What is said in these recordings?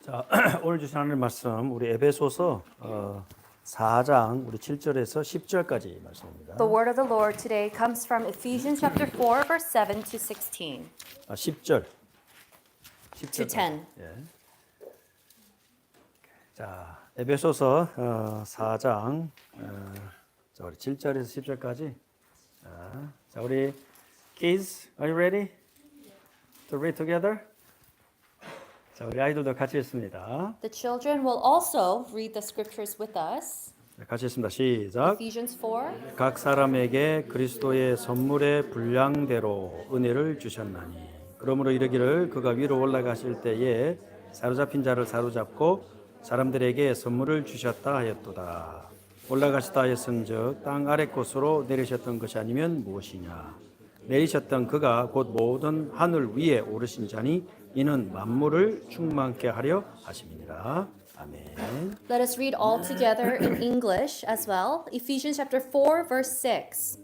자, 오늘 주신 하나님 말씀 우리 에베소서 4장 우리 7절에서 10절까지 말씀입니다. The word of the Lord today comes from Ephesians chapter 4, verse 7 to 16. 10절. To 10. 예. 자, 에베소서 4장 자, 우리 7절에서 10절까지. 자, 우리 kids, are you ready to read together? 자, 우리 아이들도 같이 읽습니다. The children will also read the scriptures with us. 네, 같이 읽습니다. 시작. Ephesians 4. 각 사람에게 그리스도의 선물의 분량대로 은혜를 주셨나니 그러므로 이르기를 그가 위로 올라가실 때에 사로잡힌 자를 사로잡고 사람들에게 선물을 주셨다 하였도다. 올라가시다 하였은즉 땅 아래 곳으로 내리셨던 것이 아니면 무엇이냐. 내리셨던 그가 곧 모든 하늘 위에 오르신 자니 이는 만물을 충만케 하려 하심이니라. 아멘. Let us read all together in English as well. Ephesians chapter 4, verse 6.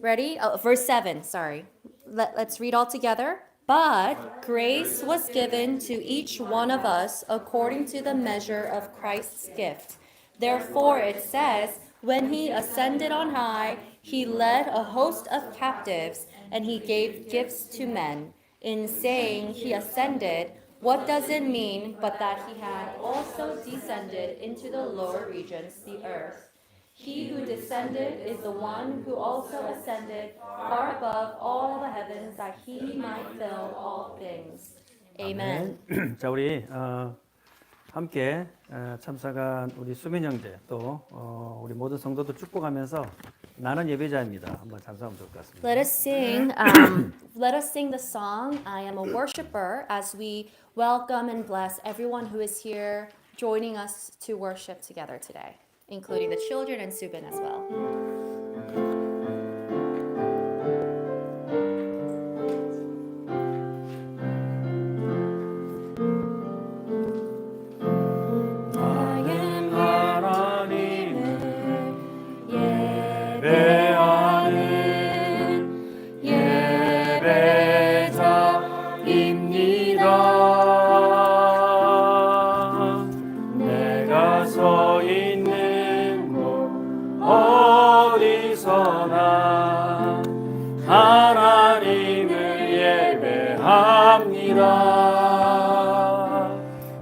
Ready? Verse 7, sorry. Let's read all together. But grace was given to each one of us according to the measure of Christ's gift. Therefore it says, when he ascended on high, he led a host of captives, and he gave gifts to men. In saying he ascended, what does it mean but that he had also descended into the lower regions, the earth? He who descended is the one who also ascended far above all the heavens that he might fill all things. Amen. 자, 우리 함께 참석한 우리 수민 형제 또 우리 모든 성도들 축복하면서 나는 예배자입니다. 한번 참석하면 좋을 것 같습니다. Let us sing the song, I am a worshiper, as we welcome and bless everyone who is here joining us to worship together today, including the children and Subin as well.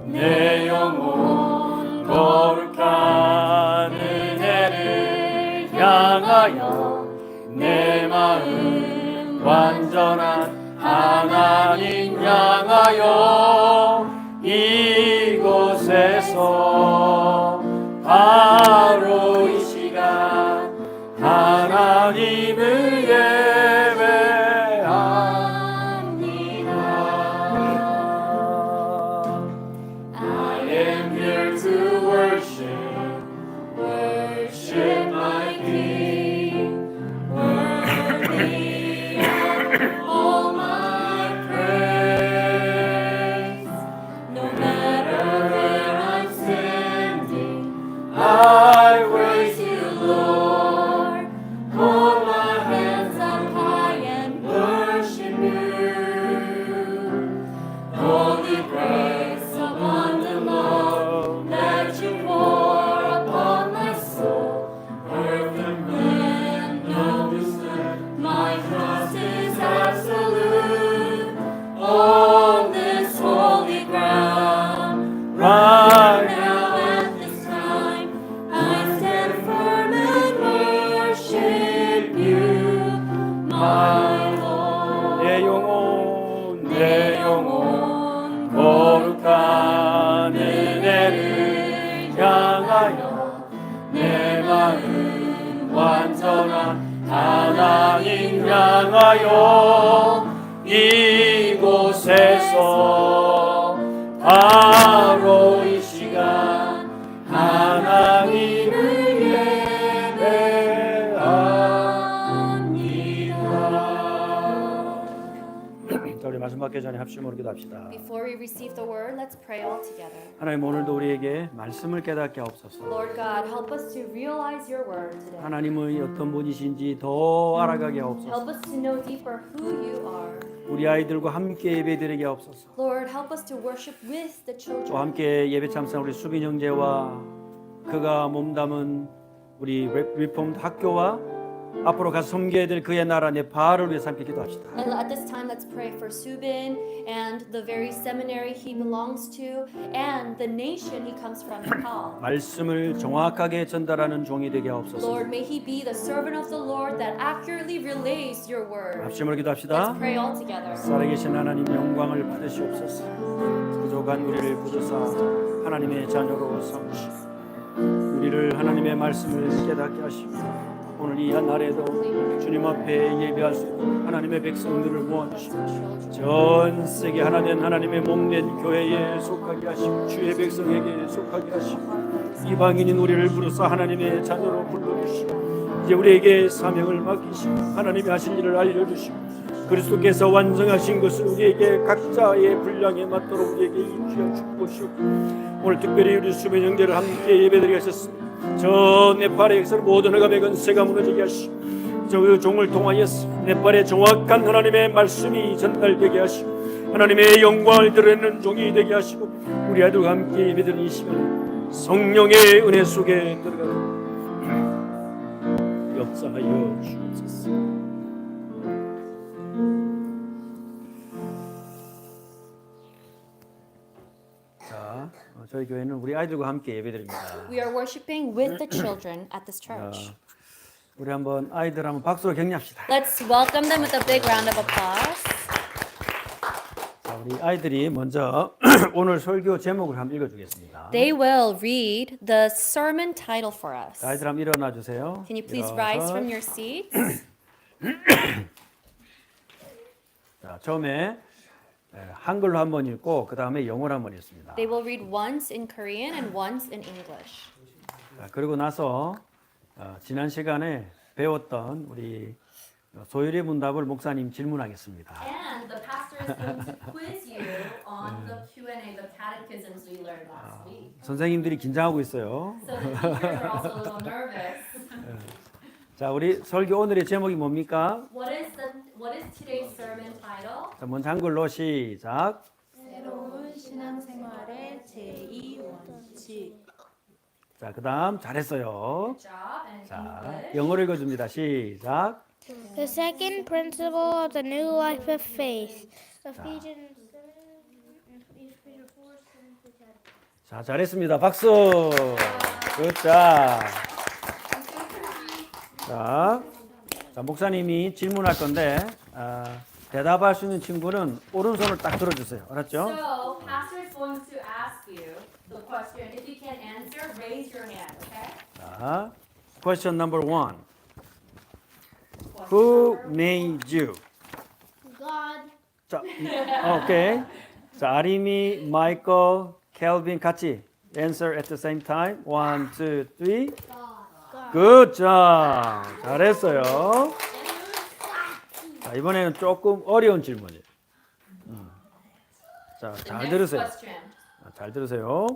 내 영혼 거룩한 은혜를 향하여 내 마음 완전한 하나님 향하여 이곳에서 바로 이 시간 하나님을 내 영혼 거룩한 은혜를 향하여 내 마음 완전한 하나님 향하여 이곳에서 바로 이 시간 하나님을 우리 말씀 받기 전에 합심으로 기도합시다. Before we receive the word, let's pray all together. 하나님 오늘도 우리에게 말씀을 깨닫게 하옵소서. Lord God, help us to realize your word today. 하나님의 어떤 분이신지 더 알아가게 하옵소서. Help us to know deeper who you are. 우리 아이들과 함께 예배드리게 하옵소서. Lord, help us to worship with the 또 children. 함께 예배 참석한 우리 수빈 형제와 그가 몸담은 우리 리폼 학교와 앞으로 가서 섬겨야 될 그의 나라 네팔을 위해서 함께 기도합시다. And at this time, let's pray for Subin and the very seminary he belongs to and the nation he comes from, Nepal. 말씀을 정확하게 전달하는 종이 되게 하옵소서. Lord, may he be the servant of the Lord that accurately relays your word. 합심으로 Let's 기도합시다. pray all together. 살아계신 하나님 영광을 받으시옵소서. 부족한 우리를 부조사 하나님의 자녀로 삼으시고 우리를 하나님의 말씀을 깨닫게 하시고 오늘 이 날에도 주님 앞에 예배할 수 있는 하나님의 백성들을 모아주시고 전 세계 하나된 하나님의 몸된 교회에 속하게 하시고 주의 백성에게 속하게 하시고 이방인인 우리를 부르사 하나님의 자녀로 불러주시고 이제 우리에게 사명을 맡기시고 하나님이 하신 일을 알려주시고 그리스도께서 완성하신 것을 우리에게 각자의 분량에 맞도록 우리에게 인주하여 주시고 오늘 특별히 우리 수빈 형제를 함께 예배드리게 하셨습니다. 저 네팔의 역사를 모든 흑암의 근세가 무너지게 하시고 저 종을 통하여서 네팔의 정확한 하나님의 말씀이 전달되게 하시고 하나님의 영광을 드러내는 종이 되게 하시고 우리 아이들과 함께 예배드리는 이 시간에 성령의 은혜 속에 들어가는 역사하여 주옵소서. 자, 저희 교회는 우리 아이들과 함께 예배드립니다. We are worshiping with the children at this church. 우리 한번 아이들 한번 박수로 격려합시다. Let's welcome them with a big round of applause. 자, 우리 아이들이 먼저 오늘 설교 제목을 한번 읽어주겠습니다. They will read the sermon title for us. 자, 아이들 한번 일어나 주세요. Can you please rise from your seats? 자, 처음에 한글로 한번 읽고 그 다음에 영어로 한번 읽습니다. They will read once in Korean and once in English. 자, 그리고 나서 지난 시간에 배웠던 우리 소율의 문답을 목사님 질문하겠습니다. And the pastor is going to quiz you on the Q&A, the catechisms we learned last week. 선생님들이 긴장하고 있어요. So the teachers are also a little nervous. 자, 우리 설교 오늘의 제목이 뭡니까? What is today's sermon title? 자, 먼저 한글로 시작. 새로운 신앙생활의 제2원칙. 자, 그다음 잘했어요. Good job. And in 자, English. 영어로 읽어줍니다. 시작. The second principle of the new life of faith. Ephesians 4. 자, 잘했습니다. 박수. 굿자. 자, 목사님이 질문할 건데 대답할 수 있는 친구는 오른손을 딱 들어주세요. 알았죠? So, pastor is going to ask you the question. If you can't answer, raise your hand, okay? 자, question number 1. Who made you? God. 자, 오케이. 자, 아림이, 마이클, 켈빈 같이 answer at the same time. 1, 2, 3. Good job. 잘했어요. 자, 이번에는 조금 어려운 질문이에요. 자, The 잘 next 들으세요. question. 잘 들으세요.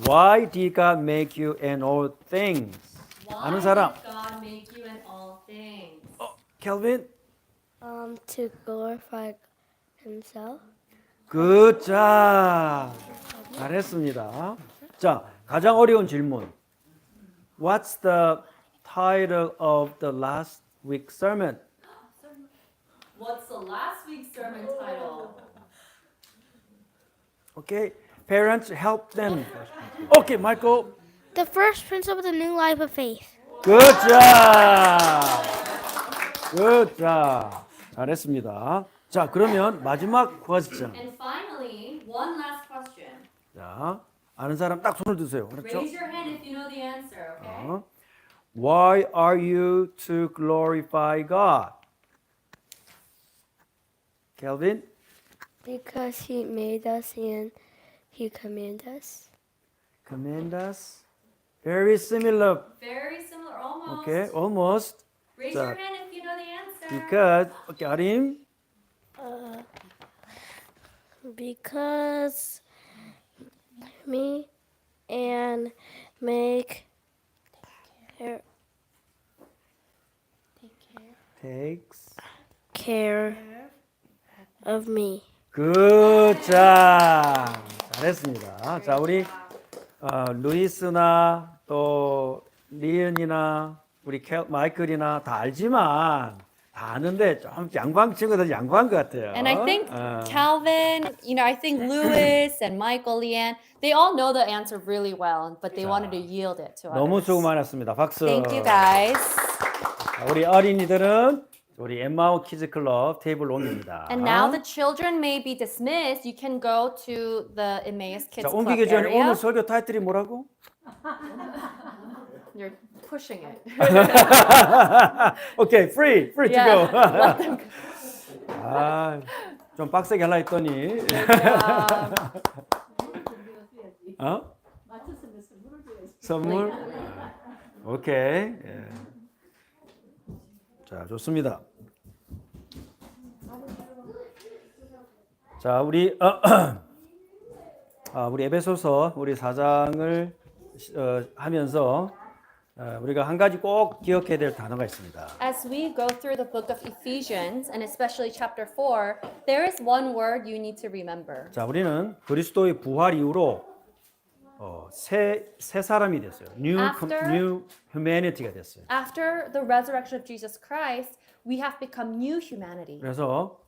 Why did God make you in all things? Why 아는 사람. did God make you in all things? 켈빈. To glorify himself. Good job. 잘했습니다. 자, 가장 어려운 질문. What's the title of the last week's sermon? What's the last week's sermon title? Okay, parents help them. Okay, Michael. The first principle of the new life of faith. Good job. Good job. 잘했습니다. 자, 그러면 마지막 question. And finally, one last question. 자, 아는 사람 딱 손을 드세요. 그렇죠? Raise your hand if you know the answer, okay? Why are you to glorify God? Kelvin? Because he made us and he commanded us. Command us. Very similar. Very similar, almost. Okay, almost. Raise 자, your hand if you know the answer. Because, okay, 아림. Because me and make Takes care of me. 굿자 잘했습니다. 자 우리 루이스나 또 리은이나 우리 마이클이나 다 알지만 다 아는데 좀 양방 친구들 양보한 것 같아요. And I think Calvin, I think Lewis and Michael, Leanne, they all know the answer really well, but they wanted to yield it to 너무 others. 수고 많았습니다. 박수. Thank you guys. 자, 우리 어린이들은 우리 엠마오 키즈 클럽 테이블로 옮깁니다. And now the children may be dismissed. You can go to the Emmaus Kids 자, Club 옮기기 전에 area. 오늘 설교 타이틀이 뭐라고? You're pushing it. 오케이, free to Yeah. go. 아, 좀 빡세게 하려 했더니. 어? 선물? 오케이. 예. 자, 좋습니다. 자, 우리 우리 에베소서 우리 4장을 하면서 우리가 한 가지 꼭 기억해야 될 단어가 있습니다. As we go through the book of Ephesians, and especially chapter 4, there is one word you need to remember. 자, 우리는 그리스도의 부활 이후로 새 사람이 됐어요. New humanity가 됐어요. After the resurrection of Jesus Christ, we have become new humanity. 그래서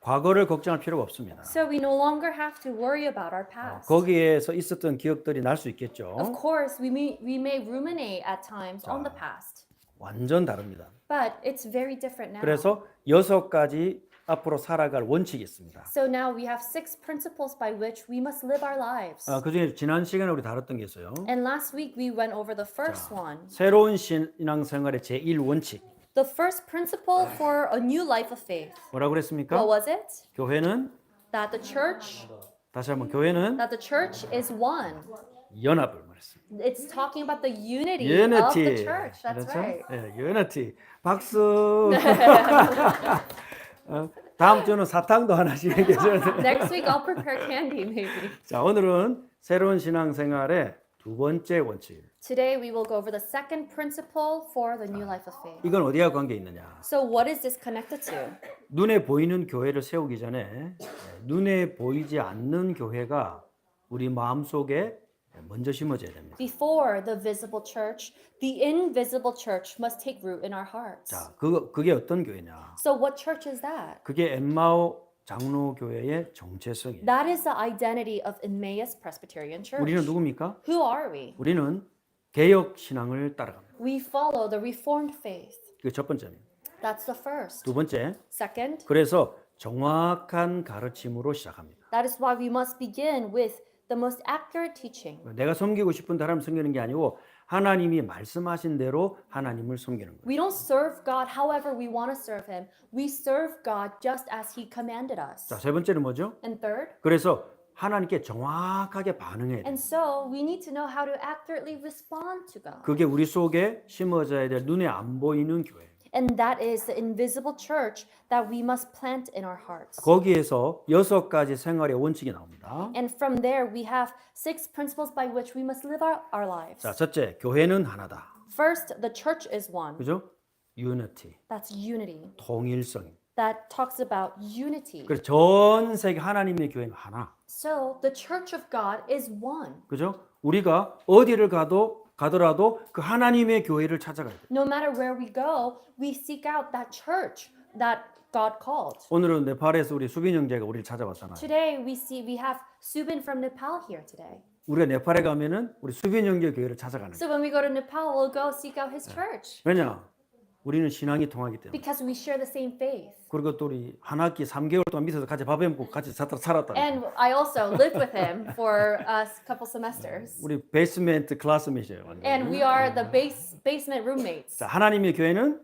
과거를 걱정할 필요가 없습니다. So we no longer have to worry about our past. 거기에서 있었던 기억들이 날 수 Of 있겠죠. course, we may ruminate at times on the past, 완전 다릅니다. but it's very different now. 그래서 6가지 앞으로 살아갈 원칙이 있습니다. So now we have 6 principles by which we must live our lives. 그중에 지난 시간에 우리 다뤘던 게 있어요. And last week we went over the first one. 새로운 신앙생활의 제1원칙. The first principle for a new life of faith. 뭐라고 What 그랬습니까? was it? 교회는 That the church 교회는 is one. 연합을 말했습니다. It's talking about the unity of the Unity. church. That's 그렇죠? right. 예, unity. 박수. 다음 주는 사탕도 하나씩 얘기해줘야 돼요. Next week I'll prepare candy maybe. 자, 오늘은 새로운 신앙생활의 두 번째 원칙. Today we will go over the second principle for the new life of faith. 이건 어디와 관계 있느냐? So what is this connected to? 눈에 보이는 교회를 세우기 전에 눈에 보이지 않는 교회가 우리 마음속에 먼저 심어져야 됩니다. Before the visible church, the invisible church must take root in our hearts. 자, 그게 어떤 교회냐? So what church is that? 그게 엠마오 장로교회의 정체성이에요. That is the identity of Emmaus Presbyterian Church. 우리는 누굽니까? Who are we? 우리는 개혁 신앙을 따라갑니다. We follow the Reformed faith. 그게 첫 번째입니다. That's the first. 두 번째, Second, 그래서 정확한 가르침으로 시작합니다. that is why we must begin with the most accurate teaching. 내가 섬기고 싶은 사람 섬기는 게 아니고 하나님이 말씀하신 대로 하나님을 섬기는 거예요. We don't serve God however we want to serve Him. We serve God just as He commanded us. 자, 세 번째는 뭐죠? And third, 그래서 하나님께 정확하게 반응해야 돼요. and so we need to know how to accurately respond to God. 그게 우리 속에 심어져야 될 눈에 안 보이는 교회. And that is the invisible church that we must plant in our hearts. 거기에서 6가지 생활의 원칙이 나옵니다. And from there, we have 6 principles by which we must live our lives. 자, 첫째, 교회는 하나다. First, the church is one. 그죠? unity, That's unity. 통일성. That talks about unity. 그래서 전 세계 하나님의 교회는 하나. So the church of God is one. 그죠? 우리가 어디를 가더라도 그 하나님의 교회를 찾아가야 돼요. No matter where we go, we seek out that church that God called. 오늘은 네팔에서 우리 수빈 형제가 우리를 찾아왔잖아요. Today we have Subin from Nepal here today. 우리가 네팔에 가면은 우리 수빈 형제 교회를 찾아가는 거예요. So when we go to Nepal, we'll go seek out his church 왜냐? 우리는 신앙이 통하기 때문에. because we share the same faith. 그리고 또 우리 한 학기 3개월 동안 밑에서 같이 밥 해먹고 같이 살았다. And I also lived with him for a couple semesters. 우리 베이스멘트 클래스메이트예요. 완전히. And we are the basement roommates. 자, 하나님의 교회는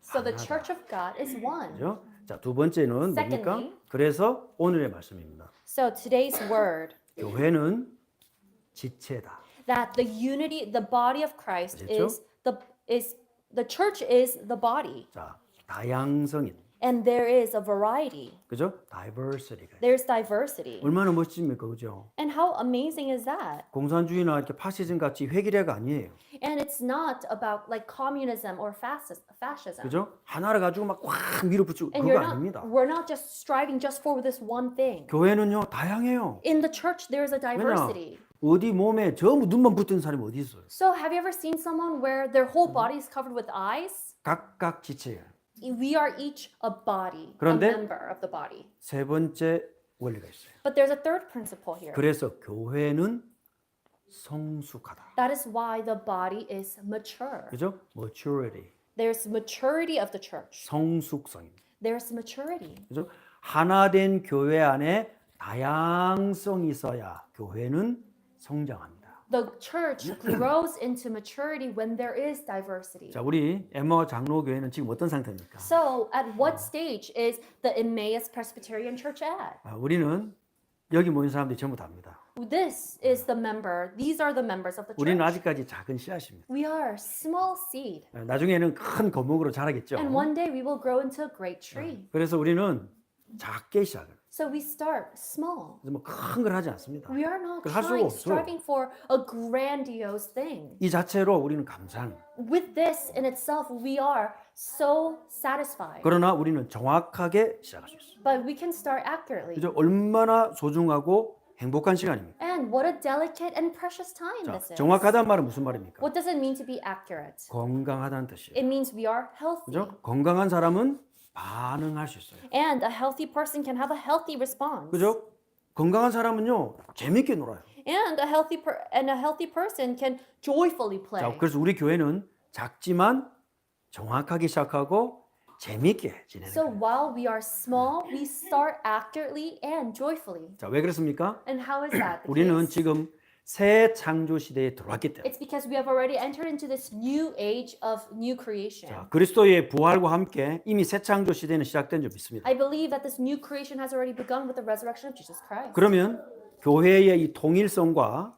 So the church of God is one. 그죠? 자, 두 번째는 뭡니까? Secondly. 그래서 오늘의 말씀입니다. So today's word 교회는 지체다. that the unity, the body of Christ 그렇죠? is the church is the body. 자, 다양성인. And there is a variety. 그죠? diversity가. There's diversity. 얼마나 멋집니까, 그죠? And how amazing is that? 공산주의나 이렇게 파시즘 같이 획일화가 아니에요. And it's not about like communism or fascism. 그죠? 하나를 가지고 막 확 밀어붙이고 And 그거 아닙니다. we're not just striving just for this one thing. 교회는요 다양해요. In the church, there's a 왜냐? diversity. 어디 몸에 전부 눈만 붙은 사람이 어디 있어요? So have you ever seen someone where their whole body is covered with eyes? 각각 지체예요. We are each a body, a 그런데 member of the body. 세 번째 원리가 있어요. But there's a third principle here. 그래서 교회는 성숙하다. That is why the body is mature. 그죠? maturity. There's maturity of the church. 성숙성입니다. There's maturity. 그죠? 하나 된 교회 안에 다양성이 있어야 교회는 성장합니다. The church grows into maturity when there is diversity. 자, 우리 엠마오 장로교회는 지금 어떤 상태입니까? So, at what stage is the Emmaus Presbyterian Church at? 우리는 여기 모인 사람들이 전부 다입니다. This is the member. These are the members of the 우리는 church. 아직까지 작은 씨앗입니다. We are small seed, 나중에는 큰 거목으로 자라겠죠. and one day we will grow into a great tree. 그래서 우리는 작게 시작을. So we start small. 뭐큰 걸 하지 않습니다. We are not 할 수가 trying, 없어요. striving for a grandiose thing. 이 자체로 우리는 감사한. With this in itself, we are so satisfied. 그러나 우리는 정확하게 시작할 수 있어요. But we can start accurately. 그죠? 얼마나 소중하고 행복한 시간입니까? And what a delicate and precious time 자, this is. 정확하다는 말은 무슨 말입니까? What does it mean to be accurate? 건강하다는 뜻이에요. It means we are healthy. 그죠? 건강한 사람은 반응할 수 있어요. And a healthy person can have a healthy response. 그죠? 건강한 사람은요 재밌게 놀아요. And a healthy person can joyfully play. 자, 그래서 우리 교회는 작지만 정확하게 시작하고 재밌게 지내는 So 거예요. while we are small, we start accurately and joyfully. 자, 왜 그렇습니까? And how is that the 우리는 case? 지금 새 창조 시대에 들어왔기 때문에. It's because we have already entered into this new age of new creation. 자, 그리스도의 부활과 함께 이미 새 창조 시대는 시작된 줄 믿습니다. I believe that this new creation has already begun with the resurrection of Jesus Christ. 그러면 교회의 이 통일성과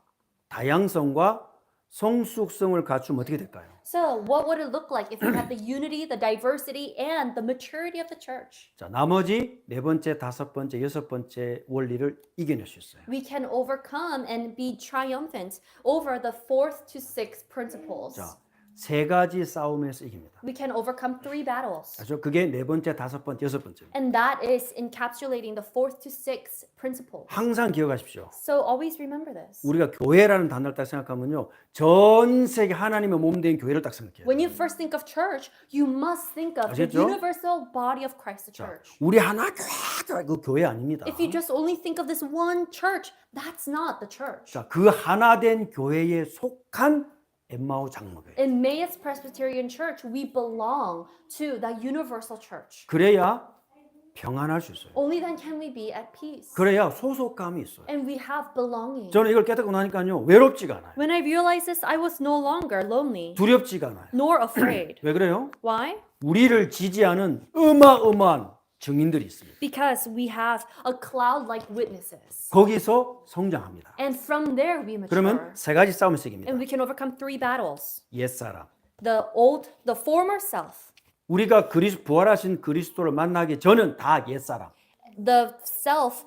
다양성과 성숙성을 갖추면 어떻게 될까요? So what would it look like if we had the unity, the diversity, and the maturity of the church? 자, 나머지 네 번째, 다섯 번째, 여섯 번째 원리를 이겨낼 수 있어요. We can overcome and be triumphant over the fourth to sixth principles. 자, 세 가지 싸움에서 이깁니다. We can overcome three battles. 그렇죠? 그게 네 번째, 다섯 번째, 여섯 번째. And that is encapsulating the fourth to sixth principle. 항상 기억하십시오. So always remember this. 우리가 교회라는 단어를 딱 생각하면요, 전 세계 하나님의 몸 된 교회를 딱 생각해요. When you first think of church, you must think of the 아시겠죠? universal body of Christ the 자, church. 우리 하나 교회, 그 교회 아닙니다. If you just only think of this one church, that's not the church. 자, 그 하나 된 교회에 속한 엠마오 장로교회. In Emmaus Presbyterian Church, we belong to that universal church. 그래야 평안할 수 있어요. Only then can we be at peace. 그래야 소속감이 있어요. And we have belonging. 저는 이걸 깨닫고 나니까요, 외롭지가 않아요. When I realized this, I was no longer lonely 두렵지가 않아요. nor afraid. 왜 그래요? Why? 우리를 지지하는 어마어마한 증인들이 있습니다. Because we have a cloud like witnesses. 거기서 성장합니다. And from there we mature. 그러면 세 가지 싸움에서 이깁니다. And we can overcome three battles. 옛사람. The former self, 우리가 부활하신 그리스도를 만나기 전은 다 옛사람. the self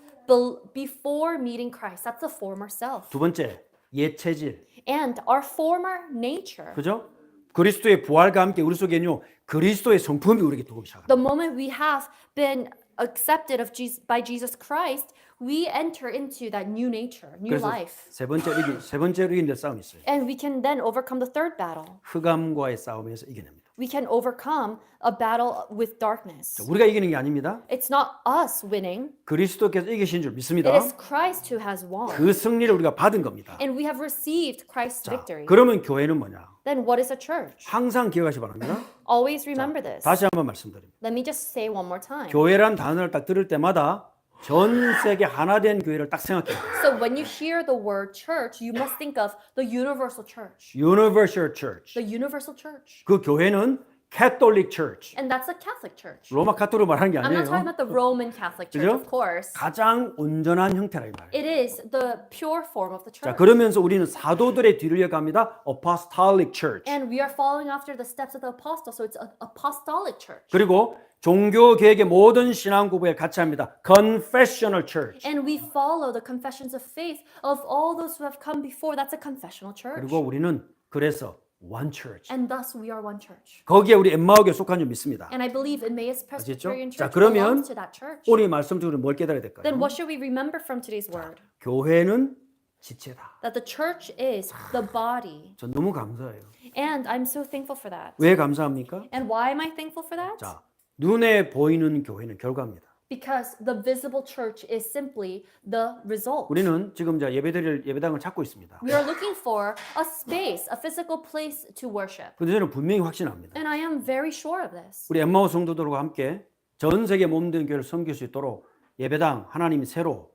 before meeting Christ. That's the former self. 두 번째, 옛체질. And our former nature. 그죠? 그리스도의 부활과 함께 우리 속에는요, 그리스도의 성품이 우리에게 들어오기 시작합니다. The moment we have been accepted by Jesus Christ, we enter into that new nature, new 그래서 life. 세 번째로 이기는 싸움이 있어요. And we can then overcome the third battle. 흑암과의 싸움에서 이겨냅니다. We can overcome a battle with darkness. 우리가 이기는 게 아닙니다. It's not us winning. 그리스도께서 이기신 줄 믿습니다. It is Christ who has won. 그 승리를 우리가 받은 겁니다. And we have received Christ's 자, victory. 그러면 교회는 뭐냐? Then what is a church? 항상 기억하시 바랍니다. Always remember this. 다시 한번 말씀드립니다. Let me just say one more time. 교회란 단어를 딱 들을 때마다 전 세계 하나 된 교회를 딱 생각해요. So when you hear the word church, you must think of the universal church. Universal Church. The universal church. 그 교회는 Catholic Church. And that's a Catholic church. 로마 카톨릭 말하는 게 I'm not talking 아니에요. about the Roman Catholic Church, 그죠? of course. 가장 온전한 형태라 이 말이에요. It is the pure form of the 자, church. 그러면서 우리는 사도들의 뒤를 이어갑니다. Apostolic Church. And we are following after the steps of the apostles, so it's an apostolic church. 그리고 종교 개혁의 모든 신앙 구부에 같이 합니다. Confessional Church. And we follow the confessions of faith of all those who have come before. That's a confessional church. 그리고 우리는 그래서 One Church. And thus we are one church. 거기에 우리 엠마오교회 속한 줄 믿습니다. And I believe Emmaus Presbyterian 자, Church 그러면 belongs to that church. 오늘 말씀 중에 뭘 깨달아야 될까요? Then what should we remember from today's word? 교회는 지체다. That the church is the body. 전 너무 감사해요. And I'm so thankful for that. 왜 감사합니까? And why am I thankful for that? 자, 눈에 보이는 교회는 결과입니다. Because the visible church is simply the result. 우리는 지금 예배당을 찾고 있습니다. We are looking for a space, a physical place to worship. 근데 저는 분명히 확신합니다. And I am very sure of this. 우리 엠마오 성도들과 함께 전 세계 몸된 교회를 섬길 수 있도록 예배당 하나님이 새로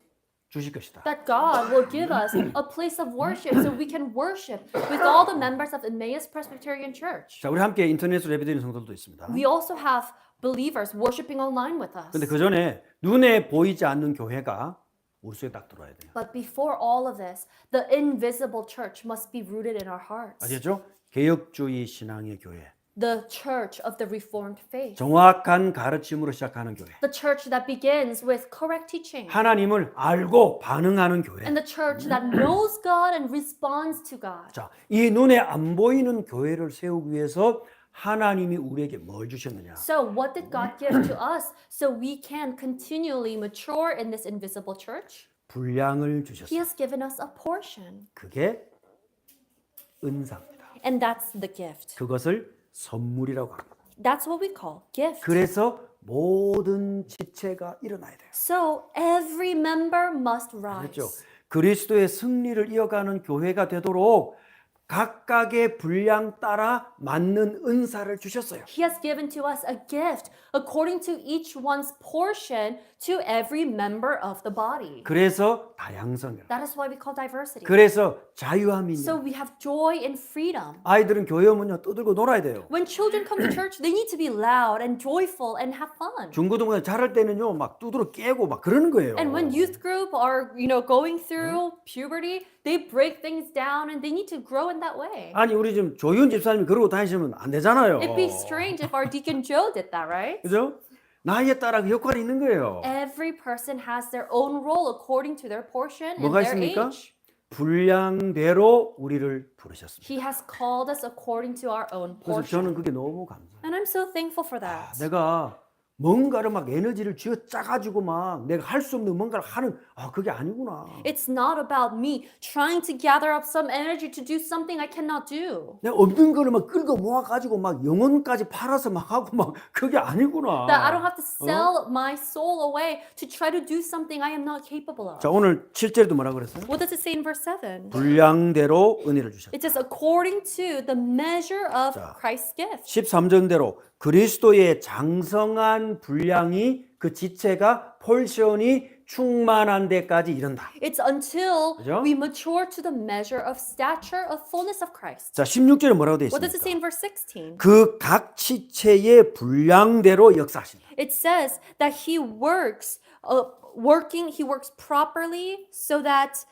주실 것이다. That God will give us a place of worship so we can worship with all the members of Emmaus Presbyterian Church. 자, 우리 함께 인터넷으로 예배드리는 성도들도 있습니다. We also have believers worshiping online with us. 근데 그 전에 눈에 보이지 않는 교회가 우리 속에 딱 들어와야 돼요. But before all of this, the invisible church must be rooted in our hearts. 아시죠? 개혁주의 신앙의 교회. The church of the Reformed faith. 정확한 가르침으로 시작하는 교회. The church that begins with correct teaching. 하나님을 알고 반응하는 교회. And the church that knows God and responds to God. 자, 이 눈에 안 보이는 교회를 세우기 위해서 하나님이 우리에게 뭘 주셨느냐? So what did God give to us so we can continually mature in this invisible church? 분량을 He 주셨어요. has given us a portion. 그게 은사입니다. And that's the gift. 그것을 선물이라고 합니다. That's what we call gift. 그래서 모든 지체가 일어나야 돼요. So every member must 그렇죠? rise. 그리스도의 승리를 이어가는 교회가 되도록 각각의 분량 따라 맞는 은사를 주셨어요. He has given to us a gift according to each one's portion to every member of the body. 그래서 다양성이라. That is why we call diversity. 그래서 자유함이 있는. So we have joy and freedom. 아이들은 교회 오면요 떠들고 놀아야 돼요. When children come to church, they need to be loud and joyful and have fun. 중고등학교 자랄 때는요 막 두드러 깨고 막 그러는 거예요. And when youth group are, going through puberty, they break things down and they need to grow in that way. 아니 우리 지금 조윤 집사님이 그러고 다니시면 안 되잖아요. It'd be strange if our deacon Joe did that, right? 그죠? 나이에 따라 그 역할이 있는 거예요. Every person has their own role according to their portion and 뭐가 their 있습니까? age. 분량대로 우리를 부르셨습니다. He has called us according to our own 그래서 portion. 저는 그게 너무 감사해요. And I'm so thankful for that. 내가 뭔가를 막 에너지를 쥐어 짜가지고 막 내가 할 수 없는 뭔가를 하는 그게 아니구나. It's not about me trying to gather up some energy to do something I cannot do. 내가 없는 거를 막 끌고 모아가지고 막 영혼까지 팔아서 막 하고 막 그게 아니구나. That I don't have to sell my soul away to try to do something I am not capable of. 자 오늘 7절도 뭐라 그랬어요? What does it say in verse 7? 분량대로 은혜를 주셨다. It says according to the measure of 자. Christ's gift. 13절대로 그리스도의 장성한 분량이 그 지체가 폴션이 충만한 데까지 이른다. It's until 그죠? we mature to the measure of stature of fullness of Christ. 자 16절에 뭐라고 되어 What does it say 있습니까? in verse 16? 그 각 지체의 분량대로 역사하신다. It says that he works properly so that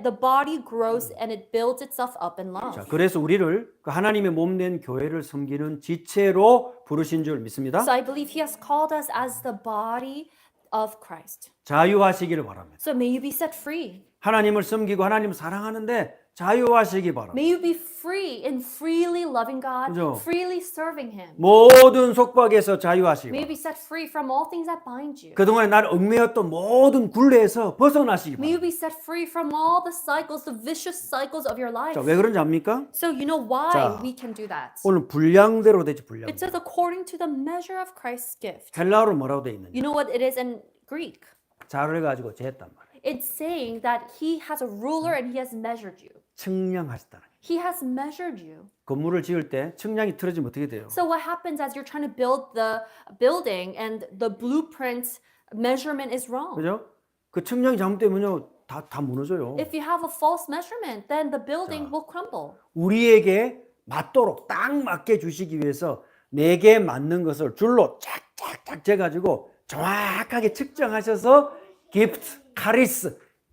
the body grows and it builds itself up in love. 자, 그래서 우리를 그 하나님의 몸된 교회를 섬기는 지체로 부르신 줄 믿습니다. So I believe he has called us as the body of Christ. 자유하시기를 바랍니다. So may you be set free. 하나님을 섬기고 하나님을 사랑하는데 자유하시기 바랍니다. May you be free in freely loving God, 그죠? freely serving him. 모든 속박에서 자유하시기 May you 바랍니다. be set free from all things that bind you. 그동안 나를 얽매였던 모든 굴레에서 벗어나시기 May you 바랍니다. be set free from all the cycles, the vicious cycles of your life. 자, 왜 그런지 압니까? So you know why 자, we can do that. 오늘 분량대로 되지 분량. It says according to the measure of Christ's gift. 헬라어로 뭐라고 되어 있느냐? You know what it is in Greek? 자를 가지고 쟀단 말이에요. It's saying that he has a ruler and he has measured you. 측량하셨다는 거예요. He has measured you. 건물을 지을 때 측량이 틀어지면 어떻게 돼요? So what happens as you're trying to build the building and the blueprint measurement is wrong? 그죠? 그 측량이 잘못되면요 다 무너져요. If you have a false measurement, then the building will crumble. 우리에게 맞도록 딱 맞게 주시기 위해서 내게 맞는 것을 줄로 쫙쫙쫙 재가지고 정확하게 측정하셔서 기프트,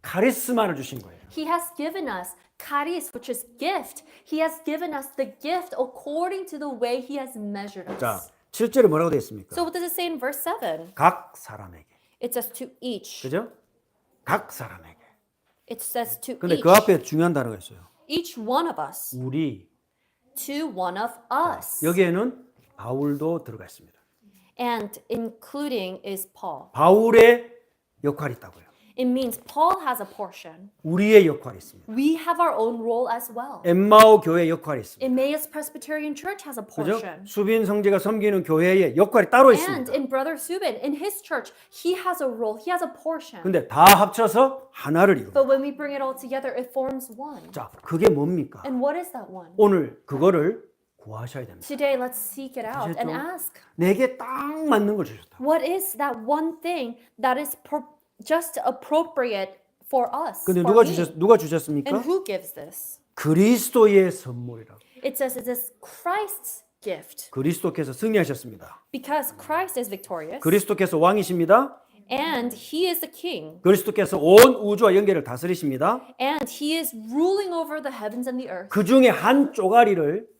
카리스마를 주신 거예요. He has given us charis, which is gift. He has given us the gift according to the way he has measured us. 자, 실제로 뭐라고 되어 있습니까? So what does it say in verse 7? 각 사람에게. It says to each. 그죠? 각 사람에게. It says to 근데 each. 그 앞에 중요한 단어가 있어요. Each one of us. 우리. To one of us. 여기에는 바울도 들어가 있습니다. And including is Paul. 바울의 역할이 있다고요. It means Paul has a portion. 우리의 역할이 있습니다. We have our own role as well. 엠마오 교회의 역할이 있습니다. Emmaus Presbyterian Church has a 그죠? portion. 수빈 성제가 섬기는 교회의 역할이 따로 And 있습니다. in Brother Subin, in his church, he has a role, he has a portion. 근데 다 합쳐서 하나를 이룹니다. But when we bring it all together, it forms one. 자, 그게 뭡니까? And what is that one? 오늘 그거를 구하셔야 됩니다. Today, let's seek it out and 아시겠죠? ask, 내게 딱 맞는 걸 주셨다. what is that one thing that is just appropriate for us? 근데 for me? 누가 주셨습니까? And who gives this? 그리스도의 선물이라고. It says it is Christ's gift. 그리스도께서 승리하셨습니다. Because Christ is victorious 그리스도께서 왕이십니다. and he is the king 그리스도께서 온 우주와 연계를 다스리십니다. and he is ruling over the heavens and the earth. 그 중에 한 쪼가리를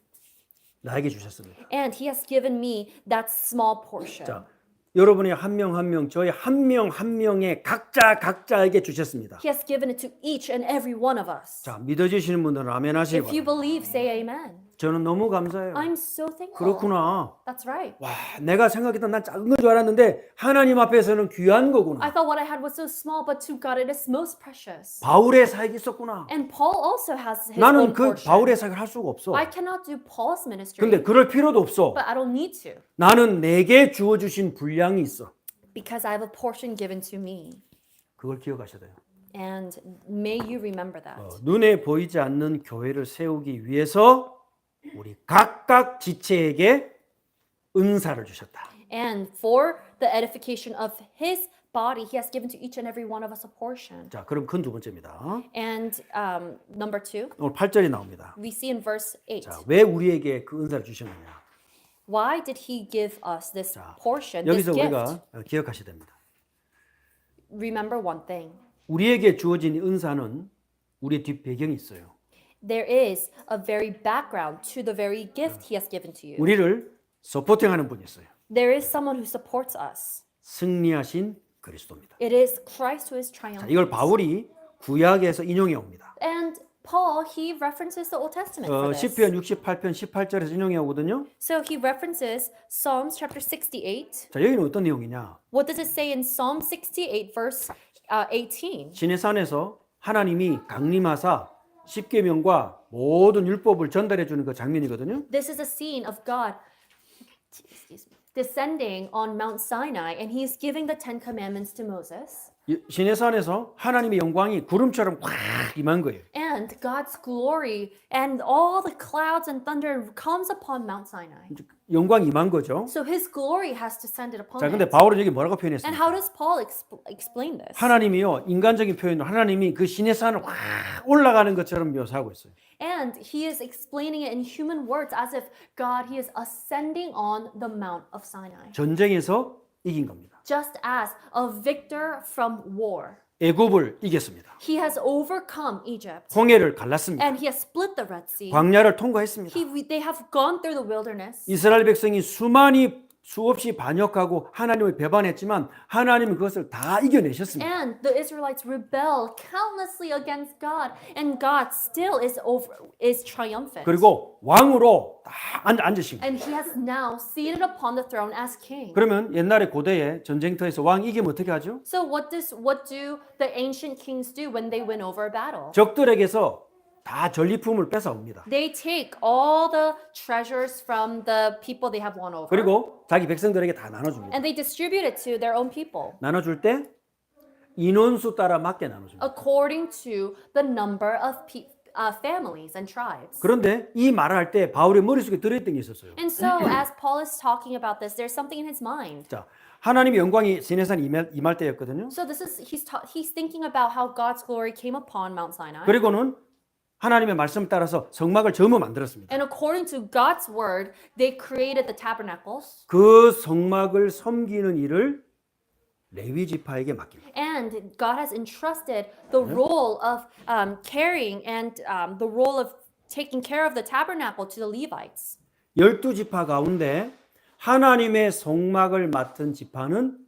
나에게 주셨습니다. And he has given me that small portion. 자, 여러분이 한 명 한 명, 저희 한 명 한 명의 각자에게 주셨습니다. He has given it to each and every one of us. 자, 믿어주시는 분들은 아멘 하시기 If you 바랍니다. believe, say amen. 저는 너무 감사해요. I'm so thankful. 그렇구나. That's right. 와, 내가 생각했던 난 작은 건 줄 알았는데 하나님 앞에서는 귀한 I 거구나. thought what I had was so small, but to God it is most precious. 바울의 사역이 있었구나. And Paul also has his 나는 own 그 portion. 바울의 사역을 할 수가 없어. I cannot do Paul's ministry, 근데 그럴 필요도 없어. but I don't need to 나는 내게 주어주신 분량이 있어. because I have a portion given to me. 그걸 기억하셔야 돼요. And may you remember that. 눈에 보이지 않는 교회를 세우기 위해서 우리 각각 지체에게 은사를 주셨다. And for the edification of his body, he has given to each and every one of us a portion. 자, 그럼 큰 두 번째입니다. And number 2, 오늘 8절이 나옵니다. we see in verse 8. 자, 왜 우리에게 그 은사를 주셨느냐? Why did he give us this 자, portion, this 여기서 gift? 우리가 기억하셔야 됩니다. Remember one thing. 우리에게 주어진 은사는 우리의 뒷 배경이 있어요. There is a very background to the very gift he has given to you. 우리를 서포팅하는 분이 있어요. There is someone who supports us. 승리하신 그리스도입니다. It is Christ who is 자, triumphant. 이걸 바울이 구약에서 인용해 옵니다. And Paul, he references the Old Testament for this. 시편 68편 18절에서 인용해 오거든요. So he references Psalms chapter 68. 자, 여기는 어떤 내용이냐? What does it say in Psalm 68 verse 18? 신의 산에서 하나님이 강림하사 십계명과 모든 율법을 전달해 주는 그 장면이거든요. This is a scene of God descending on Mount Sinai and he is giving the 10 commandments to Moses. 신의 산에서 하나님의 영광이 구름처럼 확 임한 거예요. And God's glory and all the clouds and thunder comes upon Mount Sinai. 영광이 임한 거죠. So his glory has descended upon 자, 근데 it. 바울은 여기 뭐라고 And 표현했습니까? how does Paul explain this? 하나님이요, 인간적인 표현으로 하나님이 그 신의 산을 확 올라가는 것처럼 묘사하고 있어요. And he is explaining it in human words as if God, he is ascending on the Mount of Sinai. 전쟁에서 이긴 겁니다. Just as a victor from war. 애굽을 이겼습니다. He has overcome Egypt. 홍해를 갈랐습니다. And he has split the Red Sea. 광야를 통과했습니다. They have gone through the wilderness. 이스라엘 백성이 수없이 반역하고 하나님을 배반했지만 하나님은 그것을 다 이겨내셨습니다. And the Israelites rebel countlessly against God, and God still is triumphant. 그리고 왕으로 다 앉으신 거예요. And he has now seated upon the throne as king. 그러면 옛날에 고대에 전쟁터에서 왕 이기면 어떻게 하죠? So what do the ancient kings do when they win over a battle? 적들에게서 다 전리품을 뺏어옵니다. They take all the treasures from the people they have won over. 그리고 자기 백성들에게 다 나눠줍니다. And they distribute it to their own people 나눠줄 때 인원수 따라 맞게 나눠줍니다. according to the number of families and tribes. 그런데 이 말을 할 때 바울의 머릿속에 들어있던 게 있었어요. And so as Paul is talking about this, there's something in his mind. 자, 하나님의 영광이 시내산에 임할 때였거든요. So this is he's thinking about how God's glory came upon Mount Sinai. 그리고는 하나님의 말씀 따라서 성막을 전부 만들었습니다. And according to God's word, they created the tabernacles. 그 성막을 섬기는 일을 레위 지파에게 맡깁니다. And God has entrusted the role of carrying and the role of taking care of the tabernacle to the Levites. 12지파 가운데 하나님의 성막을 맡은 지파는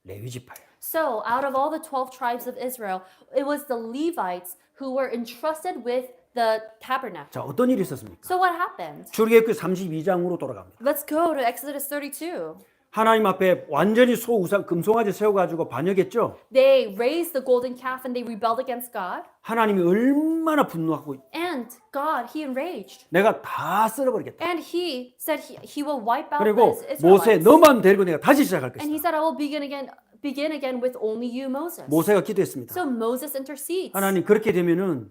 레위 지파예요. So, out of all the 12 tribes of Israel, it was the Levites who were entrusted with the tabernacle. 자, 어떤 일이 있었습니까? So, what happened? 출애굽기 32장으로 돌아갑니다. Let's go to Exodus 32. 하나님 앞에 완전히 소우상 금송아지 세워가지고 반역했죠. They raised the golden calf and they rebelled against God. 하나님이 얼마나 분노하고 And God, He enraged. 내가 다 쓸어버리겠다. And He said He will wipe out 그리고 the 모세 Israelites. 너만 데리고 내가 다시 시작할 And He 것이다. said, I will begin again with only you, Moses. 모세가 기도했습니다. So Moses intercedes. 하나님 그렇게 되면은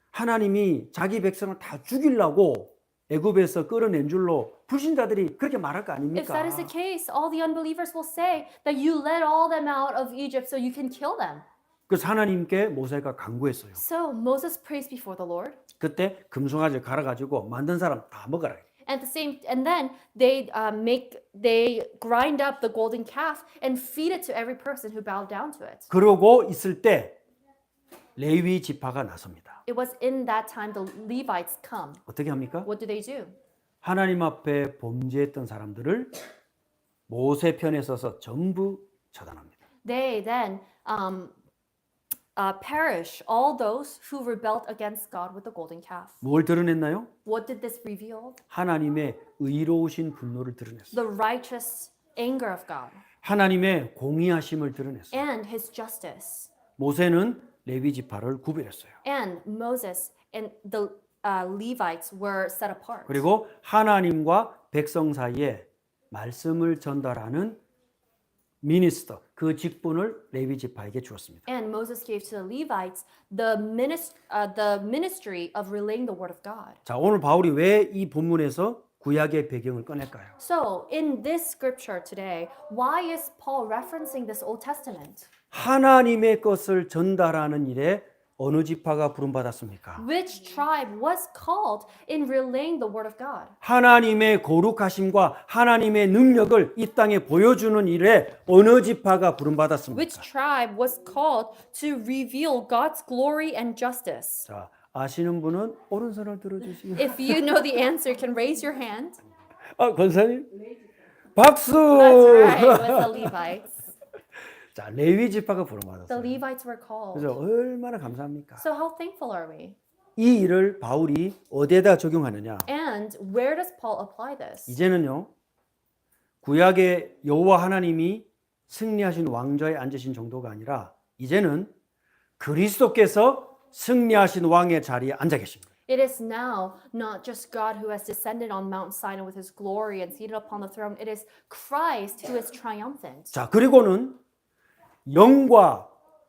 하나님이 자기 백성을 다 죽이려고 애굽에서 끌어낸 줄로 불신자들이 그렇게 말할 거 If 아닙니까? that is the case, all the unbelievers will say that you led all them out of Egypt so you can kill them. 그래서 하나님께 모세가 간구했어요. So Moses prays before the Lord. 그때 금송아지를 갈아가지고 만든 사람 다 먹어라. And then they grind up the golden calf and feed it to every person who bowed down to it. 그러고 있을 때 레위 지파가 나섭니다. It was in that time the Levites come. 어떻게 합니까? What do? 하나님 앞에 범죄했던 사람들을 모세 편에 서서 전부 처단합니다. They then perish all those who rebelled against God with the golden calf. 뭘 드러냈나요? What did this reveal? 하나님의 의로우신 분노를 드러냈어요. The righteous anger of God 하나님의 공의하심을 드러냈어요. and His justice. 모세는 레위 지파를 구별했어요. And Moses and the Levites were set apart. 그리고 하나님과 백성 사이에 말씀을 전달하는 미니스터 그 직분을 레위 지파에게 주었습니다. And Moses gave to the Levites the ministry of relaying the word of God. 자, 오늘 바울이 왜 이 본문에서 구약의 배경을 꺼낼까요? So, in this scripture today, why is Paul referencing this Old Testament? 하나님의 것을 전달하는 일에 어느 지파가 부름받았습니까? Which tribe was called in relaying the word of God? 하나님의 거룩하심과 하나님의 능력을 이 땅에 보여주는 일에 어느 지파가 부름받았습니까? Which tribe was called to reveal God's glory and justice? 자, 아시는 분은 오른손을 들어주시면. If you know the answer, can raise your hand. 아, 권사님? 박수! That's right, it was the Levites. 자, 레위 지파가 The 부름받았어요. Levites were called. 그래서 얼마나 감사합니까? So how thankful are we? 이 일을 바울이 어디에다 적용하느냐? And where does Paul apply this? 이제는요. 구약의 여호와 하나님이 승리하신 왕좌에 앉으신 정도가 아니라 이제는 그리스도께서 승리하신 왕의 자리에 앉아 계십니다. It is now not just God who has descended on Mount Sinai with his glory and seated upon the throne. It is Christ who is triumphant. 자, 그리고는 영과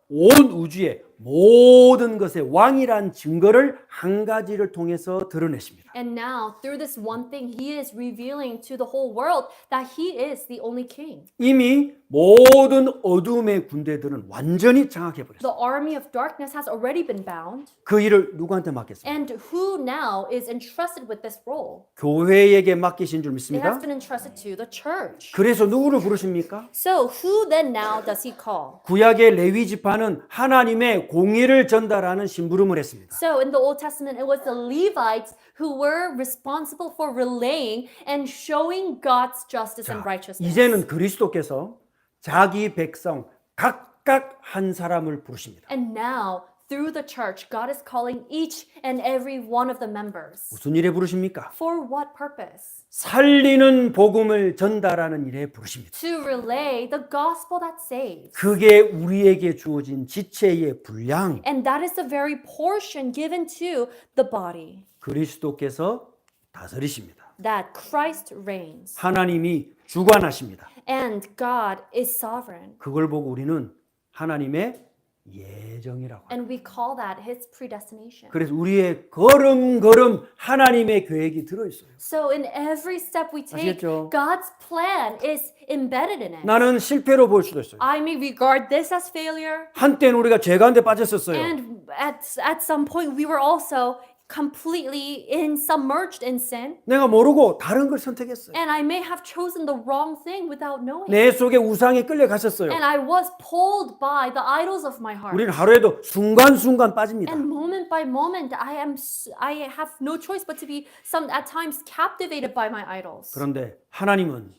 온 우주의 모든 것의 왕이란 증거를 한 가지를 통해서 드러내십니다. And now, through this one thing, he is revealing to the whole world that he is the only king. 이미 모든 어둠의 군대들은 완전히 장악해 버렸어요. The army of darkness has already been bound. 그 일을 누구한테 맡겼습니까? And who now is entrusted with this role? 교회에게 맡기신 줄 It 믿습니다. has been entrusted to the church. 그래서 누구를 부르십니까? So, who then now does he call? 구약의 레위 지파는 하나님의 공의를 전달하는 심부름을 했습니다. So, in the Old Testament, it was the Levites who were responsible for relaying and showing God's justice and 자, righteousness. 이제는 그리스도께서 자기 백성 각각 한 사람을 부르십니다. And now, through the church, God is calling each and every one of the members. 무슨 일에 부르십니까? For what purpose? 살리는 복음을 전달하는 일에 부르십니다. To relay the gospel that saves. 그게 우리에게 주어진 지체의 분량. And that is the very portion given to the body. 그리스도께서 다스리십니다. That Christ reigns. 하나님이 주관하십니다. And God is sovereign. 그걸 보고 우리는 하나님의 예정이라고 합니다. And we call that his predestination. 그래서 우리의 걸음걸음 하나님의 계획이 들어있어요. So in every step we take, 아시겠죠? God's plan is embedded in it. 나는 실패로 볼 수도 있어요. I may regard this as failure, 한때는 우리가 죄가운데 빠졌었어요. and at some point we were also completely submerged in sin, 내가 모르고 다른 걸 선택했어요. and I may have chosen the wrong thing without knowing. 내 속에 우상에 끌려갔었어요. And I was pulled by the idols of my heart. 우리는 하루에도 순간순간 빠집니다. And moment by moment, I have no choice but to be at times captivated by my idols. 그런데 하나님은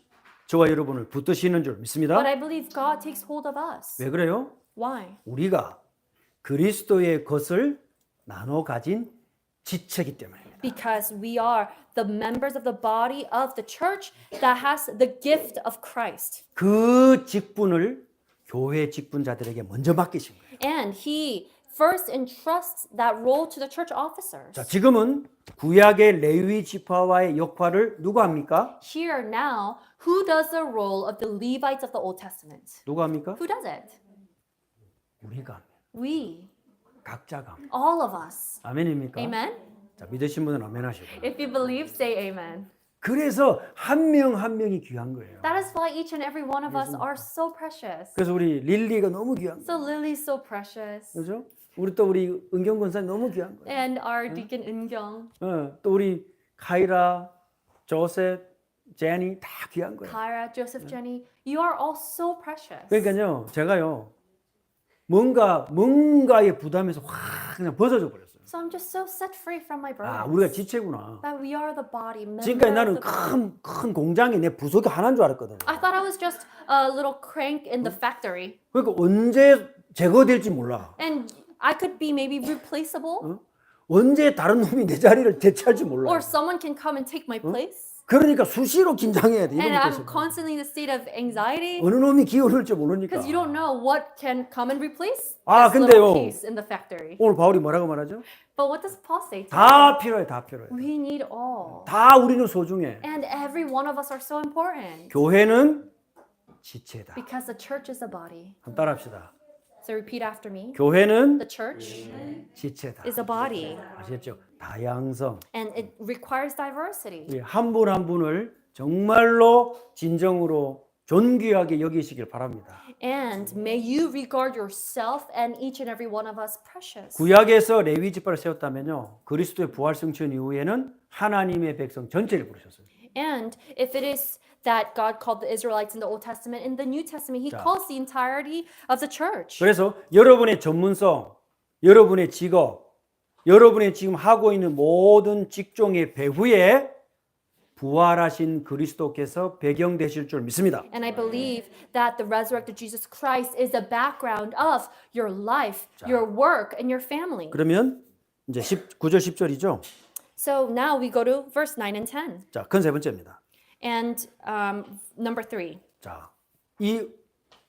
저와 여러분을 붙드시는 줄 믿습니다. But I believe God takes hold of us. 왜 그래요? Why? 우리가 그리스도의 것을 나눠 가진 지체이기 때문입니다. Because we are the members of the body of the church that has the gift of Christ. 그 직분을 교회 직분자들에게 먼저 맡기신 거예요. And he first entrusts that role to the church officers. 자, 지금은 구약의 레위 지파와의 역할을 누가 합니까? Here now, who does the role of the Levites of the Old Testament? 누가 합니까? Who does it? 우리가 합니다. We, 각자가 합니다. all of us. 아멘입니까? Amen? 자, 믿으신 분은 아멘 하시고. If you believe, say amen. 그래서 한 명 한 명이 귀한 거예요. That is why each and every one of us are so precious. 그래서 우리 릴리가 너무 귀한 거예요. So Lily's so precious. 그죠? 우리 은경 권사님 너무 귀한 거예요. And our deacon Eungyung, 또 우리 카이라, 조셉, 제니 다 귀한 거예요. Kyra, Joseph, Jenny, you are all so precious. 그러니까요, 제가요, 뭔가의 부담에서 확 그냥 벗어져 버렸어요. So I'm just so set free from my 아, burdens. 우리가 지체구나. That we are the body. member 지금까지 of 나는 the body. 큰 공장에 내 부속이 하나인 줄 알았거든요. I thought I was just a little crank in the factory. 그러니까 언제 제거될지 몰라. And I could be maybe replaceable. 언제 다른 놈이 내 자리를 대체할지 몰라. Or someone can come and take my place. 그러니까 수시로 긴장해야 돼. And 이런 I'm 것에서. constantly in a state of anxiety. 어느 놈이 기어올지 모르니까. Because you don't know what can come and replace 아, this 근데요. little piece in the factory. 오늘 바울이 뭐라고 말하죠? But what does Paul say? 다 필요해, 다 필요해. We need all. 다 우리는 소중해. And every one of us are so important. 교회는 지체다. Because the church is a body. 한번 따라합시다. So repeat after me. 교회는 The church 지체다. is a body. 아시겠죠? 다양성. And it requires diversity. 한 분 한 분을 정말로 진정으로 존귀하게 여기시길 바랍니다. And may you regard yourself and each and every one of us precious. 구약에서 레위 지파를 세웠다면요. 그리스도의 부활 승천 이후에는 하나님의 백성 전체를 부르셨어요. And if it is that God called the Israelites in the Old Testament, in the New Testament, He 자. calls the entirety of the church. 그래서 여러분의 전문성, 여러분의 직업, 여러분의 지금 하고 있는 모든 직종의 배후에 부활하신 그리스도께서 배경 되실 줄 믿습니다. And I believe that the resurrected Jesus Christ is the background of your life, your work, and your family. 그러면 이제 9절 10절이죠. So now we go to verse 9 and 10. 자, 큰 세 번째입니다. And number 3. 자, 이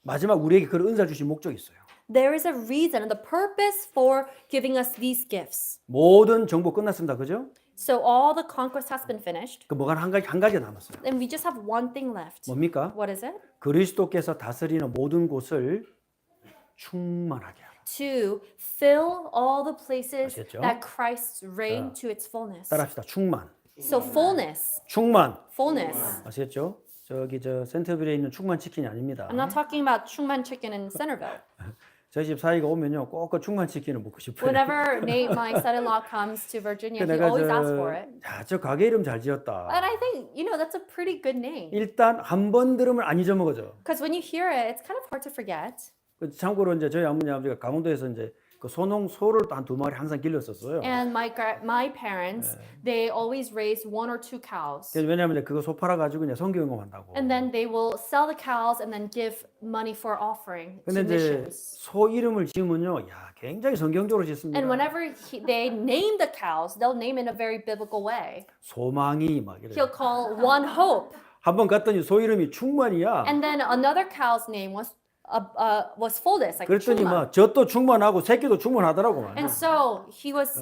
마지막 우리에게 그런 은사 주신 목적이 있어요. There is a reason and the purpose for giving us these gifts. 모든 정보 끝났습니다. 그죠? So all the conquest has been finished. 그 뭐가 한 가지 남았어요. And we just have one thing left. 뭡니까? What is it? 그리스도께서 다스리는 모든 곳을 충만하게 하라. To fill all the places 아시겠죠? that Christ's reign to its fullness. 따라합시다. 충만. So fullness, 충만. fullness. 아시겠죠? 저기 센터빌에 있는 충만 치킨이 아닙니다. I'm not talking about Chungman chicken in Centerville. 저희 집 사이가 오면요, 꼭 그 충만 치킨을 먹고 싶어요. Whenever Nate, my son-in-law, comes to Virginia, he 내가 always asks for it. 저 가게 이름 잘 지었다. And I think, that's a pretty good name. 일단 한 번 들으면 안 잊어먹어져. Because when you hear it, it's kind of hard to forget. 참고로 이제 저희 어머니 아버지가 강원도에서 이제 그 소를 한 2마리 항상 길렀었어요. And my parents, they always raise 1 or 2 cows. 왜냐하면 그거 소 팔아 가지고 이제 성교연금 한다고. And then they will sell the cows and then give money for offering to 근데 이제 missions. 소 이름을 지으면요, 야 굉장히 성경적으로 짓습니다. And whenever they name the cows, they'll name it in a very biblical way. 소망이 막 이래. He'll call one hope. 한번 갔더니 소 이름이 충만이야. And then another cow's name was fullness, like 그랬더니 Chuma. 막 젖도 충만하고 새끼도 충만하더라고. And so he was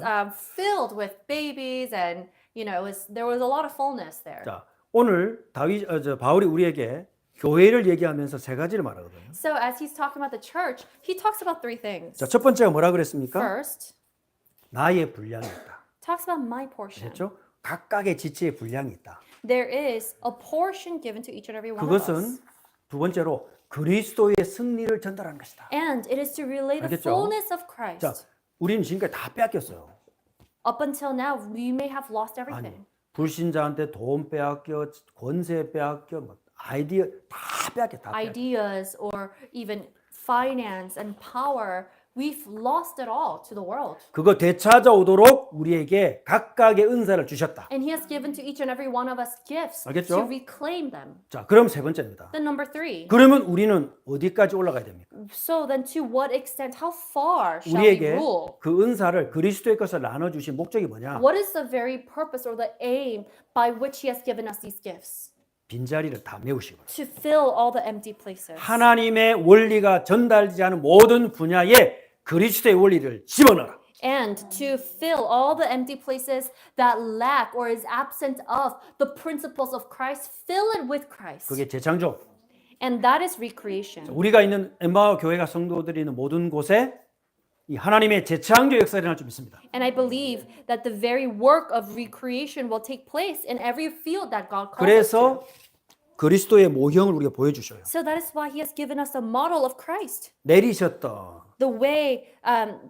filled with babies, and there was a lot of fullness there. 자, 오늘 바울이 우리에게 교회를 얘기하면서 세 가지를 말하거든요. So as he's talking about the church, he talks about 3 things. 자, 첫 번째가 뭐라 그랬습니까? First, 나의 분량이 있다. talks about my portion. 그렇죠? 각각의 지체의 분량이 있다. There is a portion given to each and every one of 그것은 us. 두 번째로 그리스도의 승리를 전달하는 것이다. And it is to relay the 알겠죠? fullness of 자, Christ. 우리는 지금까지 다 빼앗겼어요. Up until now, we may have lost 아니, everything. 불신자한테 돈 빼앗겨, 권세 빼앗겨, 뭐 아이디어 다 빼앗겨, 다 빼앗겨. Ideas or even finance and power, we've lost it all to the world. 그거 되찾아오도록 우리에게 각각의 은사를 주셨다. And He has given to each and every one of us gifts 알겠죠? to reclaim them. 자, 그럼 세 번째입니다. Then number 3. 그러면 우리는 어디까지 올라가야 됩니까? So then to what extent, how far shall we 우리에게 rule? 그 은사를 그리스도의 것을 나눠주신 목적이 뭐냐? What is the very purpose or the aim by which He has given us these gifts? 빈자리를 다 메우시고 To fill all the empty places. 하나님의 원리가 전달되지 않은 모든 분야에 그리스도의 원리를 집어넣어라. And to fill all the empty places that lack or is absent of the principles of Christ, fill it with Christ. 그게 재창조. And that is recreation. 우리가 있는 엠마오 교회가 성도들이 있는 모든 곳에 이 하나님의 재창조 역사가 일어날 줄 믿습니다. And I believe that the very work of recreation will take place in every field that God calls us to. 그래서 그리스도의 모형을 우리가 보여주셔요. So that is why He has given us a model of Christ. 내리셨다. The way,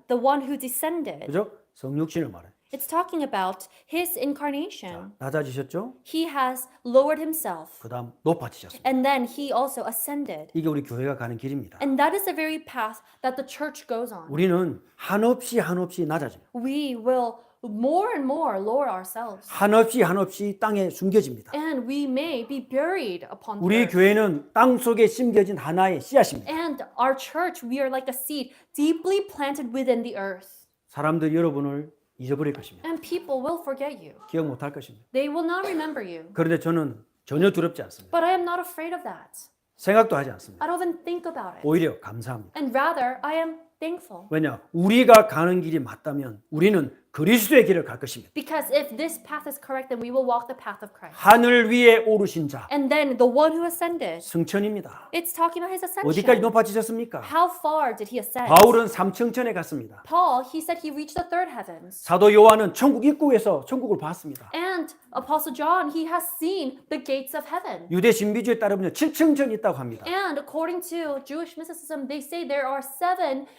the one who descended. 그죠? 성육신을 말해요. It's talking about His incarnation. 낮아지셨죠? He has lowered Himself. 그 다음 높아지셨습니다. And then He also ascended. 이게 우리 교회가 가는 길입니다. And that is the very path that the church goes on. 우리는 한없이 낮아집니다. We will more and more lower ourselves. 한없이 땅에 숨겨집니다. And we may be buried upon the 우리 earth. 교회는 땅 속에 심겨진 하나의 씨앗입니다. And our church, we are like a seed deeply planted within the earth. 사람들이 여러분을 잊어버릴 것입니다. And people will forget you. 기억 못할 것입니다. They will not remember you. 그런데 저는 전혀 두렵지 않습니다. But I am not afraid of that. 생각도 하지 않습니다. I don't even think about it. 오히려 감사합니다. And rather, I am thankful. 왜냐? 우리가 가는 길이 맞다면 우리는 그리스도의 길을 갈 것입니다. Because if this path is correct, then we will walk the path of Christ. 하늘 위에 오르신 자, And then the one who ascended, 승천입니다. it's talking about His 어디까지 ascension. 높아지셨습니까? How far did He ascend? 바울은 삼층천에 갔습니다. Paul, he said he reached the third heavens. 사도 요한은 천국 입구에서 천국을 봤습니다. And Apostle John, he has seen the gates of heaven. 유대 신비주의에 따르면 7층천이 있다고 합니다. And according to Jewish mysticism, they say there are 7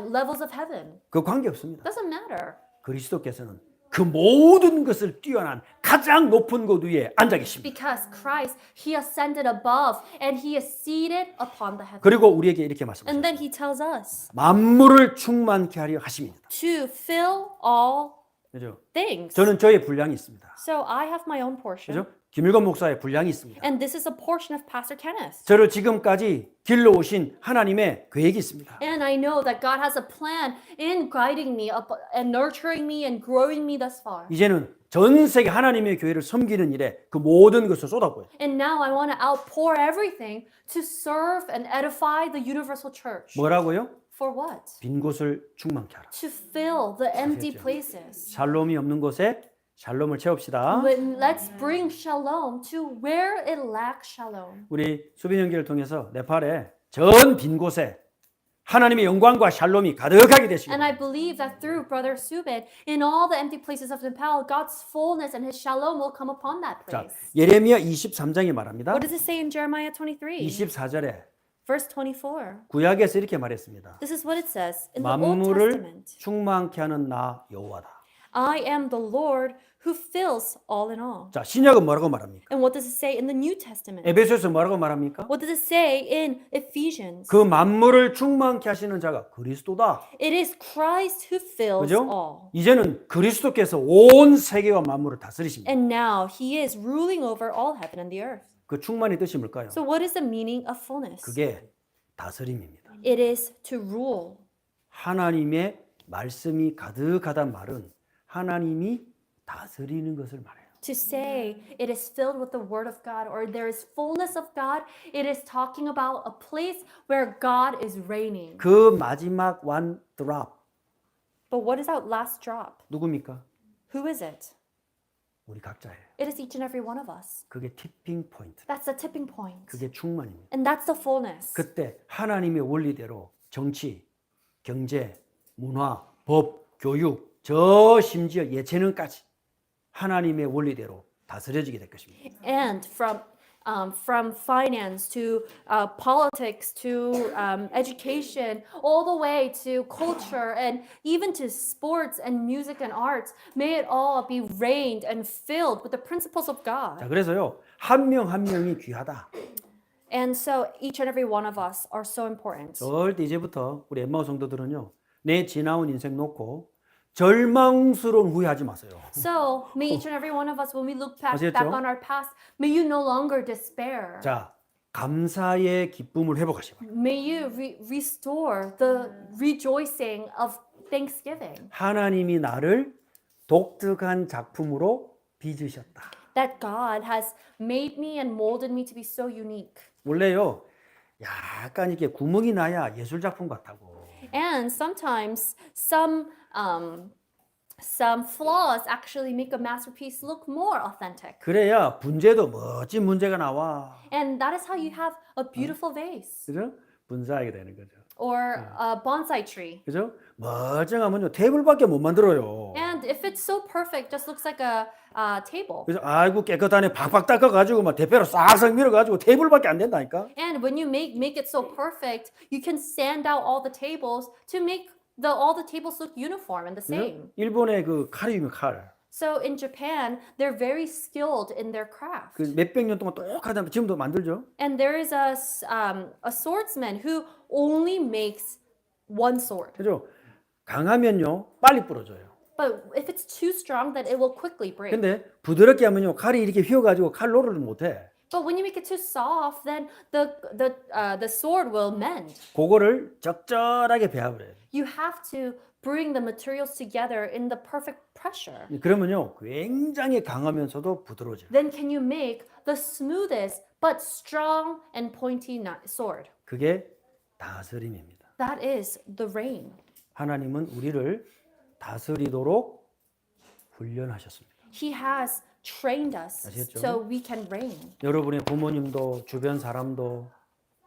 levels of heaven. 그 관계 없습니다. Doesn't matter. 그리스도께서는 그 모든 것을 뛰어난 가장 높은 곳 위에 앉아 계십니다. Because Christ, He ascended above and He is seated upon the heavens. 그리고 우리에게 이렇게 말씀하십니다. And then He tells us 만물을 충만케 하려 하십니다. to fill all 그죠? things. 저는 저의 분량이 있습니다. So I have my own portion. 그죠? 김일건 목사의 분량이 있습니다. And this is a portion of Pastor Kenneth. 저를 지금까지 길러오신 하나님의 계획이 있습니다. And I know that God has a plan in guiding me up and nurturing me and growing me thus far. 이제는 전 세계 하나님의 교회를 섬기는 일에 그 모든 것을 쏟아부어요. And now I want to outpour everything to serve and edify the universal church. 뭐라고요? For what? 빈 곳을 충만케 하라. To fill the empty places. 샬롬이 없는 곳에 샬롬을 채웁시다. Let's bring shalom to where it lacks shalom. 우리 수빈 형제를 통해서 네팔의 전 빈 곳에 하나님의 영광과 샬롬이 가득하게 되시고 And I believe that through Brother Subin, in all the empty places of Nepal, God's fullness and His shalom will come upon that 자, place. 예레미야 23장이 말합니다. What does it say in Jeremiah 23? 24절에 Verse 24. 구약에서 이렇게 말했습니다. This is what it says in the Old 만물을 Testament. 충만케 하는 나 여호와다. I am the Lord who fills all in all. 자, 신약은 뭐라고 말합니까? And what does it say in the New Testament? 에베소에서 뭐라고 말합니까? What does it say in Ephesians? 그 만물을 충만케 하시는 자가 그리스도다. It is Christ who fills 그죠? all. 이제는 그리스도께서 온 세계와 만물을 다스리십니다. And now He is ruling over all heaven and the earth. 그 충만의 뜻이 뭘까요? So what is the meaning of fullness? 그게 다스림입니다. It is to rule. 하나님의 말씀이 가득하단 말은 하나님이 다스리는 것을 말해요. To say it is filled with the word of God or there is fullness of God, it is talking about a place where God is reigning. 그 마지막 one drop But what is that last drop? 누굽니까? Who is it? 우리 각자예요. It is each and every one of us. 그게 티핑 포인트. That's the tipping point. 그게 충만입니다. And that's the fullness. 그때 하나님의 원리대로 정치, 경제, 문화, 법, 교육, 저 심지어 예체능까지 하나님의 원리대로 다스려지게 될 것입니다. And from finance to politics to education, all the way to culture and even to sports and music and arts, may it all be reigned and filled with the principles of 자, God. 그래서요. 한 명 한 명이 귀하다. And so each and every one of us are so important. 절대 이제부터 우리 엠마오 성도들은요. 내 지나온 인생 놓고 절망스러운 후회하지 마세요. So, may each and every one of us, when we look back 아시겠죠? on our past, may you no longer despair. 자, 감사의 기쁨을 회복하시기 바랍니다. May you restore the rejoicing of Thanksgiving. 하나님이 나를 독특한 작품으로 빚으셨다. That God has made me and molded me to be so unique. 원래요, 약간 이렇게 구멍이 나야 예술 작품 같다고. And sometimes some flaws actually make a masterpiece look more authentic. 그래야 분재도 멋진 문제가 나와. And that is how you have a beautiful vase 그죠? 분사하게 되는 거죠. or a bonsai tree. 그죠? 멀쩡하면요 테이블밖에 못 만들어요. And if it's so perfect, just looks like a table. 그래서 아이고 깨끗하네 박박 닦아가지고 막 대패로 싹싹 밀어가지고 테이블밖에 안 된다니까. And when you make it so perfect, you can sand out all the tables to make all the tables look uniform and the same. 그죠? 일본의 그 칼이면 칼. So in Japan, they're very skilled in their craft. 그 몇백 년 동안 똑같은 지금도 만들죠. And there is a swordsman who only makes one sword. 그죠? 강하면요 빨리 부러져요. But if it's too strong, then it will quickly break. 근데 부드럽게 하면요 칼이 이렇게 휘어가지고 칼로를 못해. But when you make it too soft, then the sword will mend. 그거를 적절하게 배합을 해요. You have to bring the materials together in the perfect pressure. 그러면요 굉장히 강하면서도 부드러워져요. Then can you make the smoothest but strong and pointy sword? 그게 다스림입니다. That is the reign. 하나님은 우리를 다스리도록 훈련하셨습니다. He has trained us 아시겠죠? so we can reign. 여러분의 부모님도 주변 사람도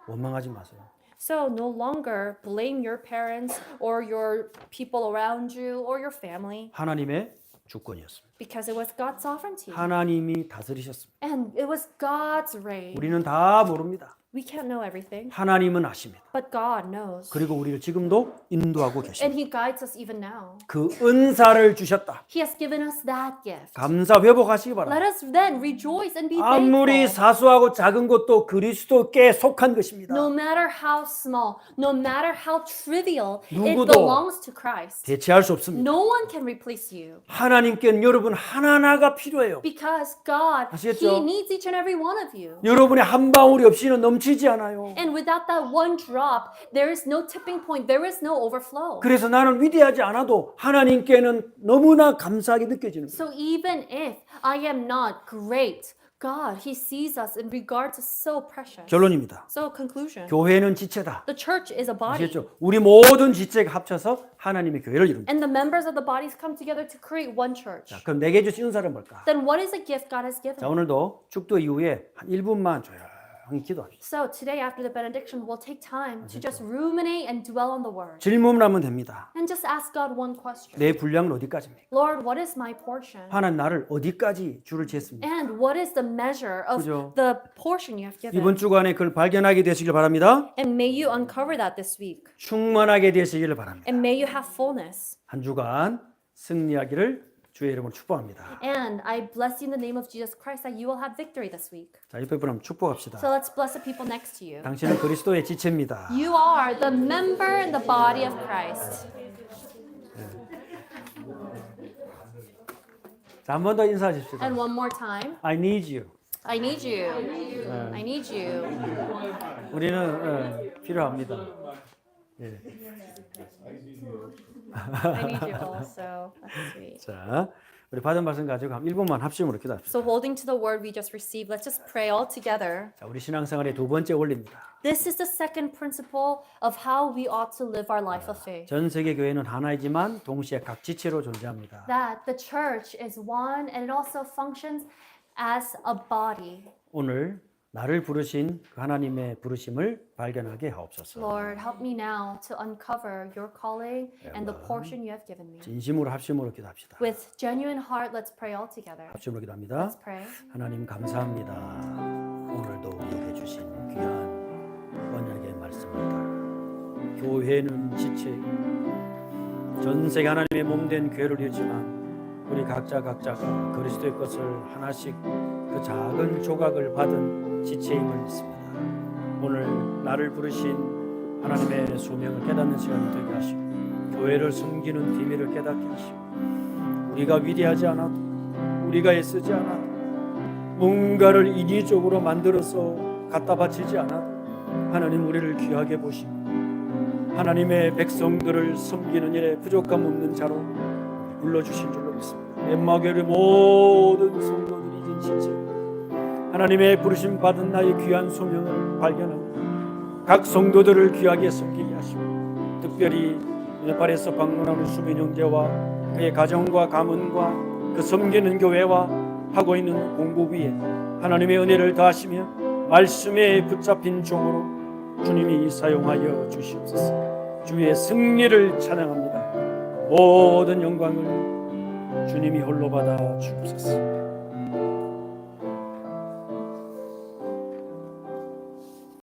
원망하지 마세요. So no longer blame your parents or your people around you or your family 하나님의 주권이었습니다. because it was God's sovereignty. 하나님이 다스리셨습니다. And it was God's reign. 우리는 다 모릅니다. We can't know everything, 하나님은 아십니다. but God knows. 그리고 우리를 지금도 인도하고 계십니다. And He guides us even now. 그 은사를 주셨다. He has given us that gift. 감사 회복하시기 바랍니다. Let us then rejoice and be 아무리 thankful. 사소하고 작은 것도 그리스도께 속한 것입니다. No matter how small, no matter how trivial, it 누구도 belongs to Christ. 대체할 수 없습니다. No one can replace you 하나님께는 여러분 하나하나가 필요해요. because God, 아시겠죠? He needs each and every one of you. 여러분의 한 방울이 없이는 넘치지 않아요. And without that one drop, there is no tipping point, there is no overflow. 그래서 나는 위대하지 않아도 하나님께는 너무나 감사하게 느껴지는 거예요. So even if I am not great, God, He sees us and regards us so precious. 결론입니다. So conclusion, 교회는 지체다. the church is a body. 아시겠죠? 우리 모든 지체가 합쳐서 하나님의 교회를 이룹니다. And the members of the bodies come together to create one church. 자, 그럼 내게 주신 은사는 뭘까? Then what is the gift God has given? 자, 오늘도 축도 이후에 한 1분만 조용히 기도합시다. So today after the benediction, we'll take time to just ruminate and dwell on the word. 질문을 하면 됩니다. And just ask God one question. 내 분량은 어디까지입니까? Lord, what is my portion? 하나님 나를 어디까지 줄을 쟀습니까? And what is the measure of 그죠. the portion you have given? 이번 주간에 그걸 발견하게 되시길 바랍니다. And may you uncover that this week. 충만하게 되시기를 바랍니다. And may you have fullness. 한 주간 승리하기를 주의 이름으로 축복합니다. And I bless you in the name of Jesus Christ that you will have victory this week. 자, 옆에 분하면 축복합시다. So let's bless the people next to you. 당신은 그리스도의 지체입니다. You are the member in the body of Christ. 자, 한 번 더 인사하십시오. And one more time. I need you. I need you. I need you. 우리는 필요합니다. 예. I need you also. That's sweet. 자, 우리 받은 말씀 가지고 한 1분만 합심으로 기도합시다. So holding to the word we just received, let's just pray all together. 자, 우리 신앙생활의 두 번째 원리입니다. This is the second principle of how we ought to live our life of faith. 전 세계 교회는 하나이지만 동시에 각 지체로 존재합니다. That the church is one and it also functions as a body. 오늘 나를 부르신 그 하나님의 부르심을 발견하게 하옵소서. Lord, help me now to uncover your calling and the portion you have given me. 진심으로 합심으로 기도합시다. With genuine heart, let's pray all together. 합심으로 기도합니다. Let's pray. 하나님 감사합니다. 오늘도 우리에게 주신 귀한 언약의 말씀입니다. 교회는 지체, 전 세계 하나님의 몸된 교회를 이루지만 우리 각자가 그리스도의 것을 하나씩 그 작은 조각을 받은 지체임을 믿습니다. 오늘 나를 부르신 하나님의 소명을 깨닫는 시간이 되게 하시고 교회를 섬기는 비밀을 깨닫게 하시고, 우리가 위대하지 않아도, 우리가 애쓰지 않아도, 뭔가를 인위적으로 만들어서 갖다 바치지 않아도 하나님 우리를 귀하게 보시고 하나님의 백성들을 섬기는 일에 부족함 없는 자로 불러주신 줄로 믿습니다. 엠마교회의 모든 성도들이 진실체 하나님의 부르심 받은 나의 귀한 소명을 발견하고 각 성도들을 귀하게 섬기게 하시고, 특별히 네팔에서 방문하는 수민 형제와 그의 가정과 가문과 그 섬기는 교회와 하고 있는 공부 위에 하나님의 은혜를 더하시며 말씀에 붙잡힌 종으로 주님이 사용하여 주시옵소서. 주의 승리를 찬양합니다. 모든 영광을 주님이 홀로 받아 주옵소서.